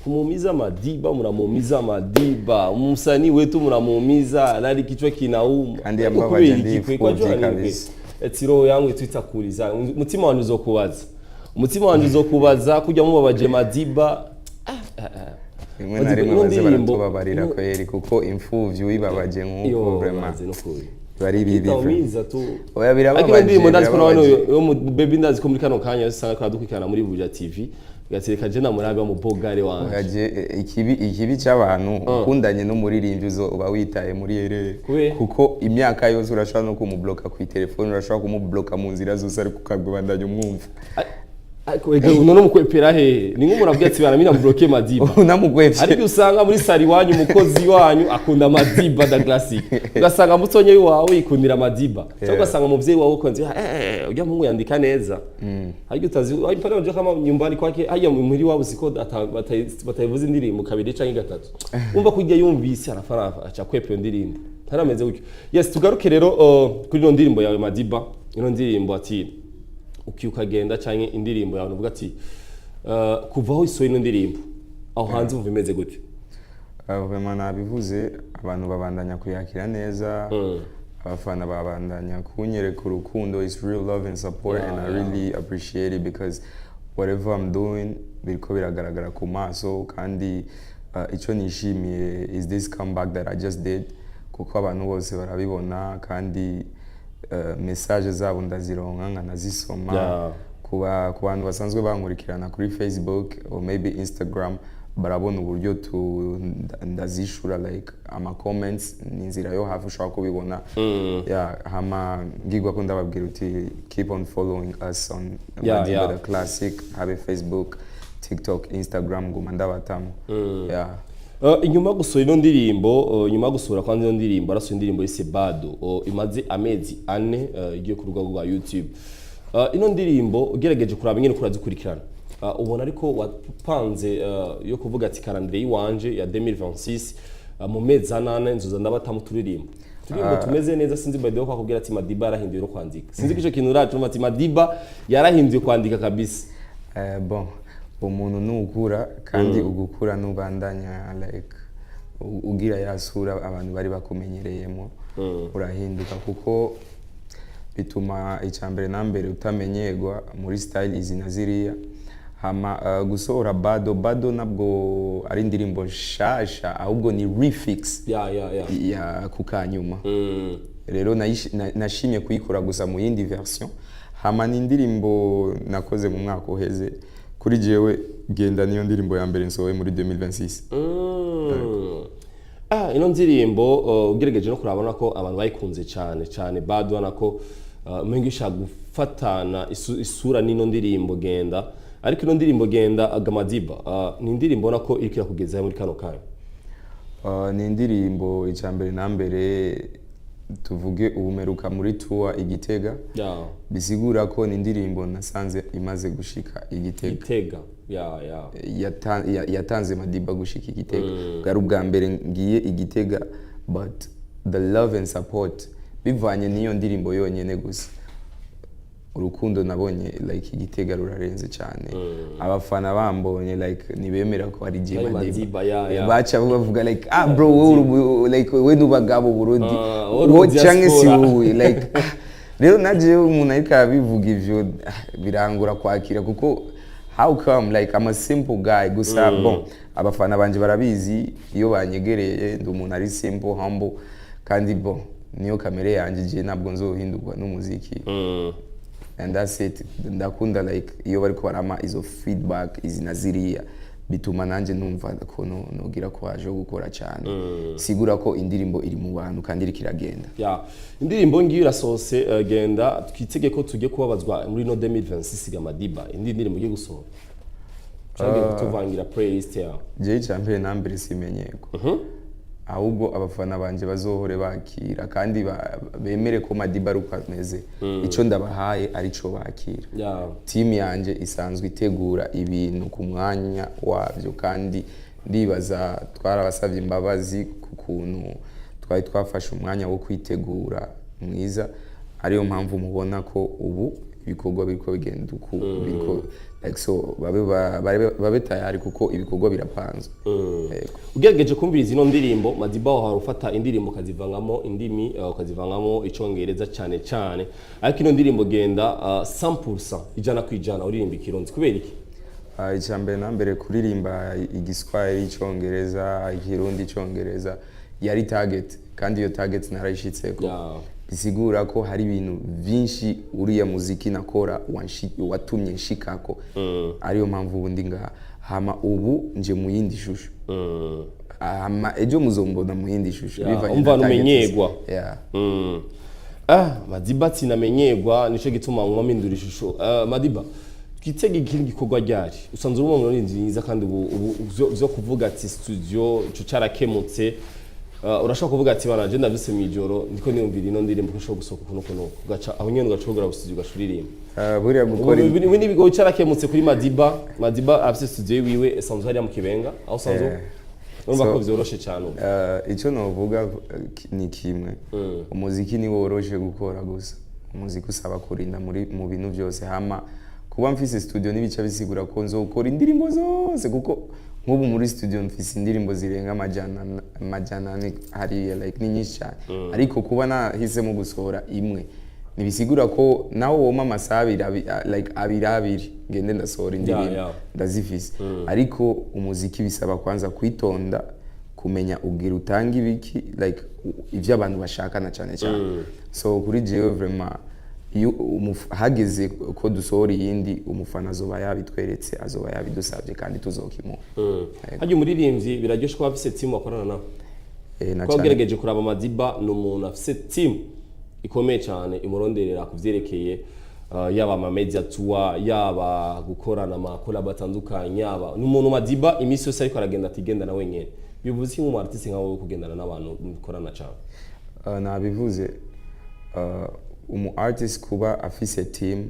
kumuumiza Madiba, mnamuumiza Madiba, msanii wetu mnamuumiza, nari kichwa kinauma kandi yambabaje ndifuza kabisa. Eti roho yangu twitakuliza, umutima wanje uzokubaza kujya mubabaje Madiba. Rimwe na rimwe baze baratubabarira kweri kuko imfuvyi wibabaje nk'uko vraiment bari bibi oya birababaje. Ndimo ndazi ko nawe yo mu baby ndazi ko muri kano kanya usanga kwa dukwikana muri Buja TV gatereka je na murabe mu bogare wanje yaje ikibi cy'abantu ukundanye no muririmbyi uzo uba witaye muri ere kuko imyaka yose urashaka no kumubloka ku telefone, urashaka kumubloka mu nzira zose ari kukagubandanya umwumva. Ego uno mukwepera he ni nk'umuntu ati baramina bloquer Madiba unamugwepye ariko usanga muri sari wanyu umukozi wanyu akunda Madiba da classic ugasanga mutonye wawe ikundira Madiba cyangwa ugasanga muvyeyi wawe ukonze ujya mungu yandika neza ariko utazi pale unajua kama nyumbani kwake haya muri wabo siko batayivuza indirimbo kabiri canke gatatu umva kujya yumvise arafarafa acha kwepe indirimbo tarameze gutyo. Yes, tugaruke rero kuri no ndirimbo yawe Madiba. Ino ndirimbo ati ukagenda canke indirimbo yawe uvuga ati kuvaho isoye ino ndirimbo aho hanze umva imeze gute? Vraiment nabivuze abantu babandanya kuyakira neza, abafana babandanya kunyereka urukundo. Is real love and support and I really appreciate it because whatever I'm doing biriko biragaragara ku maso kandi ico nishimiye is this comeback that I just did kuko abantu bose barabibona kandi message zabo ndazironka nkanazisoma ku bantu basanzwe bankurikirana kuri Facebook or maybe Instagram barabona uburyo ndazishura like ama comments ninzira yo hafi ushaka kubibona. Hama ngigwa ko ndababwira uti keep on following us on Madiba the Classic, have Facebook, TikTok, Instagram guma ndabatamo. Inyuma gusura ino ndirimbo, nyuma gusura kwa ino ndirimbo araso indirimbo yise Bado imaze amezi 4 igiye ku rugo rwa YouTube. Ino ndirimbo ugerageje kuraba nyine kurazikurikirana ubona ariko wapanze yo kuvuga ati calendrier yiwanje ya 2026 mu mezi 8 nzoza ndabatamu turirimbo tumeze neza. Sinzi by the way ko akubwira ati Madiba yarahinduye no kwandika, sinzi kico kintu uracu ati Madiba yarahinduye kwandika kabisa. Bon umuntu nukura kandi ugukura nubandanya like ugira yasura abantu bari bakumenyereyemo urahinduka kuko bituma icambere nambere utamenyerwa muri style izina ziriya. Hama gusohora Bado nabwo ari indirimbo shasha ahubwo ni refix ya kukanyuma. Rero nashimye kuyikora gusa mu yindi version. Hama ni indirimbo nakoze mu mwaka uheze kuri jewe genda niyo ndirimbo ya mbere nsohoye muri 2026. Ino ndirimbo ugerageje no kurabona ko abantu bayikunze cyane Bado nako mengisha gufatana isura nino ndirimbo genda, ariko ino ndirimbo genda Madiba ni indirimbo nako irikira kugeza muri kano kanya. Ni indirimbo icambere nambere tuvuge ubumeruka muri tour Igitega. Bisigura ko ni indirimbo nasanze imaze gushika Igitega. Yatanze Madiba gushika Igitega. Bwari ubwa mbere ngiye Igitega but the love and support bivanye niyo ndirimbo yonyene gusa urukundo nabonye like Igitega rurarenze cyane. Abafana bambonye like nibemera ko ari je Madiba bacha bavuga like bro we like we nubagabo Burundi wo canke si wowe like rero naje umuntu ariko bivuga ivyo birangura kwakira kuko how come like I'm a simple guy gusa bon abafana banje barabizi iyo banyegereye ndi umuntu ari simple humble kandi bon niyo kamere yanje je nabwo nzohindurwa n'umuziki. And that's it. Ndakunda like iyo bariko barama izo feedback izina ziriya bituma nanje numva ko nogira ko aje gukora cyane. Sigura ko indirimbo iri mu bantu kandi iri kiragenda. Indirimbo ngiyo irasose genda twitege ko tujye kubabazwa muri no 2026 Madiba indi ndirimbo igiye gusohora. Cyangwa kutuvangira playlist yawe. Je cyambere nambere simenyeko. Ahubwo abafana banje bazohore bakira kandi bemere ko Madiba rukameze ico ndabahaye ari co bakira. Team yanje isanzwe itegura ibintu ku mwanya wavyo kandi ndibaza twarabasavye imbabazi ku kuntu twari twafashe umwanya wo kwitegura mwiza, ariyo mpamvu mubona ko ubu ibikorwa biriko bigenda uku biriko like so babe tayari kuko ibikorwa birapanzwe. Ugerageje kumviriza ino ndirimbo Madiba waho ufata indirimbo ukazivangamo indimi ukazivangamo icongereza cyane cyane, ariko ino ndirimbo genda 100% ijana kwijana uririmba ikirundi kubera iki? Icyambere na mbere kuririmba igiswahili, icongereza, ikirundi, icongereza yari target, kandi iyo target narayishitseko. Bisigura ko hari ibintu byinshi uriya muziki nakora watumye nshikako. Ariyo mpamvu ubundi nga hama ubu nje mu yindi shusho. Hama ejo muzombona mu yindi shusho umva numenyegwa. Madiba tinamenyegwa nico gituma nkwamindura ishusho. Madiba twitege ikindi gikorwa ryari usanzwe uri mu nziza kandi ubu byo kuvuga ati studio cyo carakemutse. Urashaka kuvuga ati bana je ndavise mwijoro ndiko niyumvira ino ndirimbo ko shobora gusohoka kuno gaca aho nyene ugacogora gustudio gashuririmba. Buriya gukora ibi nibigo carakemutse kuri Madiba afise studio wiwe esanzwe hariya mu Kibenga aho sanzwe urumva ko byoroshe cyane. Icyo novuga ni kimwe, umuziki ni woroshe gukora gusa, umuziki usaba kurinda mu bintu byose. Hama kuba mfise studio nibica bisigura ko nzokora indirimbo zose, kuko nk'ubu muri studio mfise indirimbo zirenga amajana hariya like ni nyinshi cyane. Ariko kuba nahisemo gusohora imwe nibisigura ko nawe woma amasaha like abiri ngende ndasohora indirimbo ndazifise. Ariko umuziki bisaba kwanza kwitonda, kumenya ugira utanga ibiki like ivyo abantu bashakana cyane cyane. So kuri jewe vraiment iyo hageze ko dusohora iyindi umufana azoba yabitweretse, azoba yabidusabye kandi tuzokimuha. Hajye umuririmbyi biraryoshe ko afise team akorana nawe. Twagerageje kuraba Madiba no umuntu afise team ikomeye cyane imuronderera kuvyerekeye yaba ama media tour, yaba gukorana ama collab atandukanye, yaba n'umuntu Madiba imisi yose ariko aragenda atigenda na wenyene. Bivuze iki mu artiste nkawe kugendana n'abantu mukorana cyane? Nabivuze umu artist kuba afise team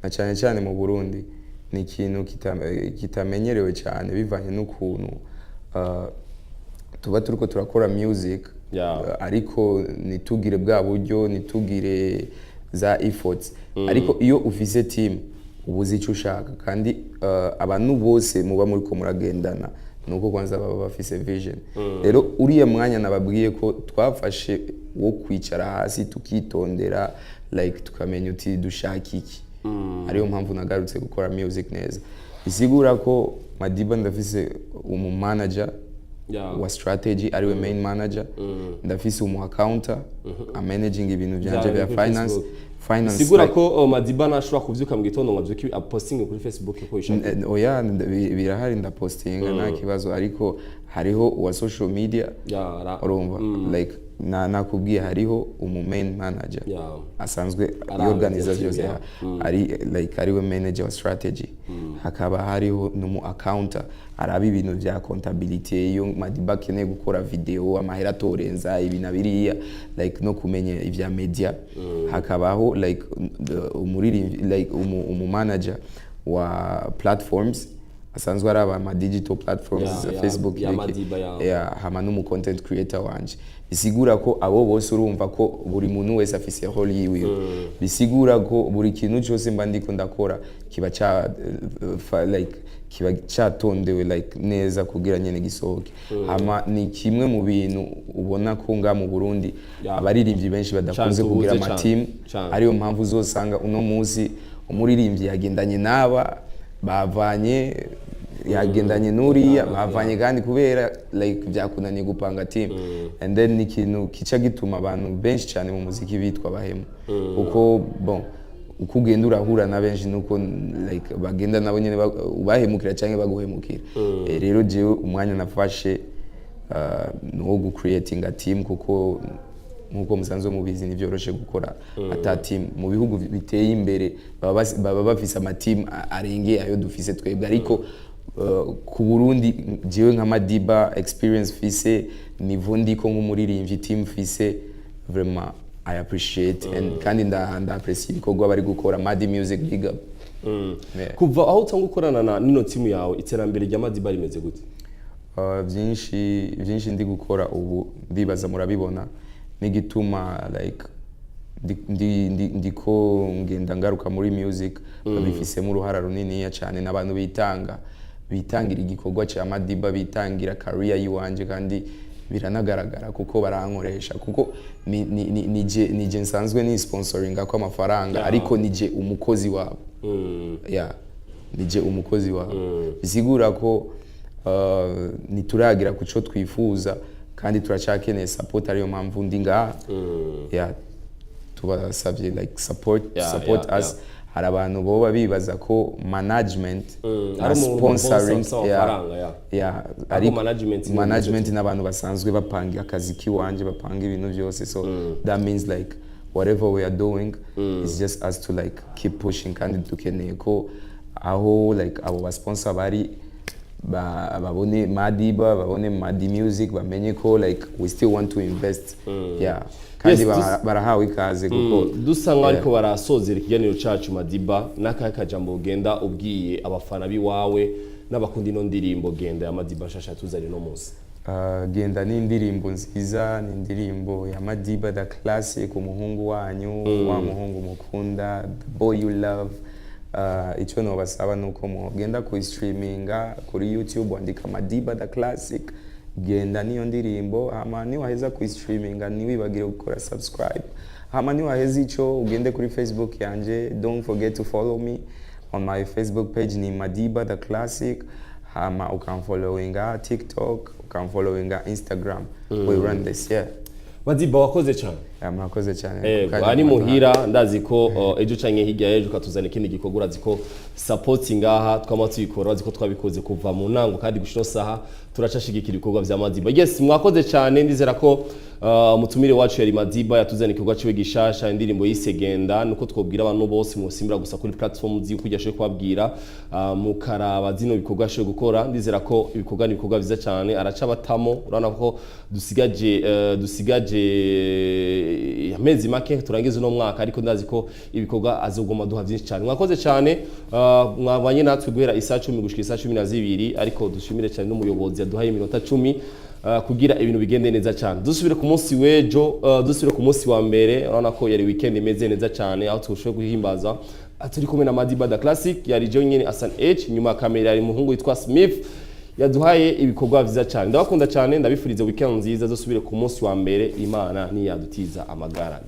na cyane cyane mu Burundi ni ikintu kitamenyerewe cyane bivanye n'ukuntu tuba turiko turakora music. Ariko nitugire bwa buryo, nitugire za efforts. Ariko iyo ufise team ubuzi icyo ushaka, kandi abantu bose muba muri ko muragendana nuko kwanza baba bafise vision. Rero uriya mwanya nababwiye ko twafashe wo kwicara hasi tukitondera like tukamenya uti dushaka iki. Ariyo mpamvu nagarutse gukora music neza. Bisigura ko Madiba ndafise umu manager wa strategy ariwe main manager, ndafise umu accountant managing ibintu byanje bya finance. Sigura ko Madiba nashobora kuvyuka mu gitondo ngavyuki posting kuri Facebook ko ishaka. Oya birahari nda posting nta kibazo, ariko hariho wa social media urumva like nakubwiye hariho umu main manager asanzwe organizer byose, ari like ariwe manager wa strategy. Hakaba hariho numu accountant arabi ibintu bya contability iyo Madiba keneye gukora video amahera torenza ibina biriya like no kumenya ivya media. Hakabaho like umuririmbyi like umu manager wa platforms asanzwe araba ama digital platforms Facebook hama n'umu content creator wanje. Bisigura ko abo bose urumva ko buri muntu wese afise role yiwe. Bisigura ko buri kintu cyose mba ndiko ndakora kiba like kiba cyatondewe like neza kugira nyene gisohoke. Hama ni kimwe mu bintu ubona ko nga mu Burundi abaririmbyi benshi badakunze kugira ama team. Ariyo mpamvu uzosanga uno munsi umuririmbyi yagendanye naba bavanye yagendanye nuriya bavanye kandi kubera like byakunaniye gupanga team. And then ni kintu kica gituma abantu benshi cyane mu muziki bitwa bahemu, uko bon uko ugenda urahura na benshi nuko like bagenda nabo nyene ubahemukira cyangwa baguhemukira. Rero jewe umwanya nafashe no go creating a team, kuko nkuko musanzwe mubizi ni byoroshe gukora ata team mu bihugu biteye imbere baba bafise ama team arenge ayo dufise twebwe. Ariko ku Burundi jewe nka Madiba experience fise niveau ndiko nk'umuririmbyi team fise vraiment I appreciate and kandi nda appreciate ibikorwa bari gukora Madi Music big up. Kuva aho utanga gukorana na nino team yawe iterambere rya Madiba rimeze gute? Byinshi ndi gukora ubu ndibaza murabibona n'igituma like ndiko ngenda ngaruka muri music babifisemo uruhara runini cyane n'abantu bitangira igikorwa cya Madiba, bitangira career yiwanje kandi biranagaragara kuko barankoresha kuko nije nsanzwe ni sponsoringa kwa amafaranga ariko nije umukozi wabo. Nije umukozi wabo. Bisigura ko nituragira kuco twifuza kandi turacakeneye support, ariyo mpamvu ndi ngaha. Tubasabye like support us. Hari abantu boba bibaza ko management na sponsoring ari management n'abantu basanzwe bapanga akazi kiwanje, bapanga ibintu byose, so that means like whatever we are doing is just us to like keep pushing, kandi dukeneye ko aho like abo sponsor bari babone Madiba, babone Madi Music, bamenye ko like we still want to invest. Kandi barahawe ikaze kuko dusanga ariko barasozera ikiganiro cacu Madiba, n'akahe kajambo ugenda ubwiye abafana biwawe n'abakundi no ndirimbo Genda ya Madiba nshasha tuzari no munsi? Genda ni indirimbo nziza, ni indirimbo ya Madiba the classic, umuhungu wanyu, wa muhungu mukunda, the boy you love. Icyo no basaba nuko mugenda ku streaminga kuri YouTube, andika Madiba the classic, Genda niyo ndirimbo. Hama ni waheza ku streaminga ntiwibagire gukora subscribe. Hama ni waheza ico ugende kuri Facebook yanje, don't forget to follow me on my Facebook page ni Madiba the classic. Hama ukanfollowinga TikTok, ukanfollowinga Instagram. We run this. Madiba wakoze cyane. Mwakoze cyane. Ari muhira ndazi ko ejo canke hirya ejo katuzana ikindi gikorwa, urazi ko supporting aha twama tuyikora, urazi ko twabikoze kuva mu nango kandi gushiro saha turacashigikira ibikorwa vya Madiba. Yes, mwakoze cyane, ndizera ko mutumire wacu yari Madiba yatuzana igikorwa ciwe gishasha, indirimbo yise Genda, nuko twobwira abantu bose musimbira gusa kuri platform zi kujya shoye kwabwira mukaraba zino bikorwa shoye gukora. Ndizera ko ibikorwa ni ibikorwa biza cyane, araca batamo, urana ko dusigaje amezi make turangiza no mwaka, ariko ndazi ko ibikorwa azogoma duha byinshi cyane. Mwakoze cyane, mwabanye natwe guhera isa 10 gushika isa 12, ariko dushimire cyane n'umuyobozi yaduhaye iminota 10 kugira ibintu bigende neza cyane. Dusubire ku munsi wejo, dusubire ku munsi wa mbere, urabona ko yari weekend imeze neza cyane, aho twashoboye guhimbaza aturi kumwe na Madiba the classic, yari jo nyene Asan H, nyuma kamera yari muhungu witwa Smith, yaduhaye ibikorwa vyiza cyane. Ndabakunda cyane, ndabifurize weekend nziza, dusubire ku munsi wa mbere, Imana ni yadutiza amagara.